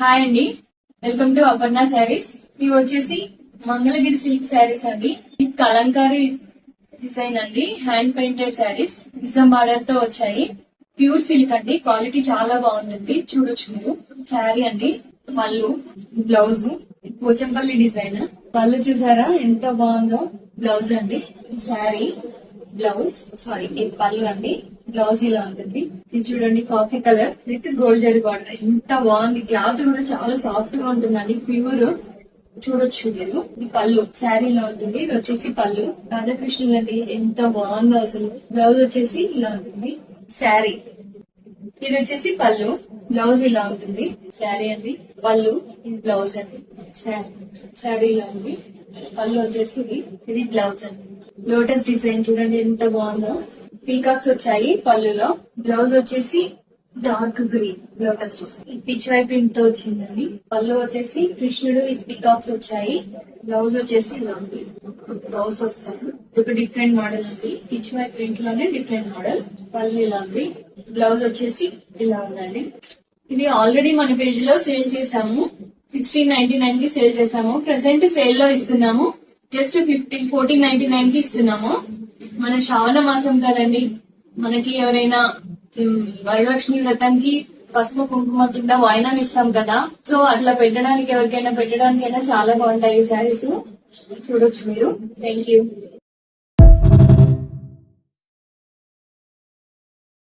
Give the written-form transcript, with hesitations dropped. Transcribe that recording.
Hi అండి, welcome to Aparna saris. ఇవి వచ్చేసి మంగళగిరి సిల్క్ శారీస్ అండి. ఇది కలంకారీ డిజైన్ అండి. హ్యాండ్ పెయింటెడ్ శారీస్ నిజం బార్డర్ తో వచ్చాయి. ప్యూర్ సిల్క్ అండి, క్వాలిటీ చాలా బాగుంటుంది. చూడొచ్చు మీరు. శారీ అండి, పళ్ళు, బ్లౌజ్ పోచంపల్లి డిజైన్. పళ్ళు చూసారా ఎంత బాగుందో. బ్లౌజ్ అండి, శారీ బ్లౌజ్ సారీ ఇది పళ్ళు అండి. బ్లౌజ్ ఇలా ఉంటుంది. ఇది చూడండి, coffee colour with gold zari border. ఎంత బాగుంది. క్లాత్ కూడా చాలా సాఫ్ట్ గా ఉంటుందండి, ప్యూర్. చూడొచ్చు మీరు. ఈ పళ్ళు శారీలో ఉంటుంది. ఇది వచ్చేసి పళ్ళు రాధాకృష్ణులు అండి, ఎంత బాగుందో అసలు. బ్లౌజ్ వచ్చేసి ఇలా ఉంటుంది. శారీ ఇది వచ్చేసి పళ్ళు, బ్లౌజ్ ఇలా ఉంటుంది. శారీ అండి, పళ్ళు, బ్లౌజ్ అండి. శారీ ఇలా ఉంది. పళ్ళు వచ్చేసి ఇది బ్లౌజ్ అండి. లోటస్ డిజైన్ చూడండి ఎంత బాగుందో. పీకాక్స్ వచ్చాయి పళ్ళులో. బ్లౌజ్ వచ్చేసి dark green lotus design. Pichwai print తో వచ్చిందండి. పళ్ళు వచ్చేసి కృష్ణుడు విత్ పీకాక్స్ వచ్చాయి. బ్లౌజ్ వచ్చేసి ఇలా ఉంది. బ్లౌజ్ వస్తాయి. ఒక డిఫరెంట్ మోడల్ అండి. పిచ్ వై ప్రింట్ లోనే డిఫరెంట్ మోడల్. పళ్ళు ఇలా ఉంది. బ్లౌజ్ వచ్చేసి ఇలా ఉందండి. ఇది ఆల్రెడీ మన పేజ్ లో సేల్ చేసాము. 1699 కి సేల్ చేసాము. ప్రెసెంట్ సేల్ లో ఇస్తున్నాము. జస్ట్ 1499 కి ఇస్తున్నాము. మన శ్రావణ మాసం కదండి, మనకి ఎవరైనా వరలక్ష్మి వ్రతానికి పసుపు కుంకుమ కింద వాయినం ఇస్తాం కదా. సో అట్లా పెట్టడానికి ఎవరికైనా పెట్టడానికైనా చాలా బాగుంటాయి ఈ శారీస్. చూడొచ్చు మీరు. Thank you.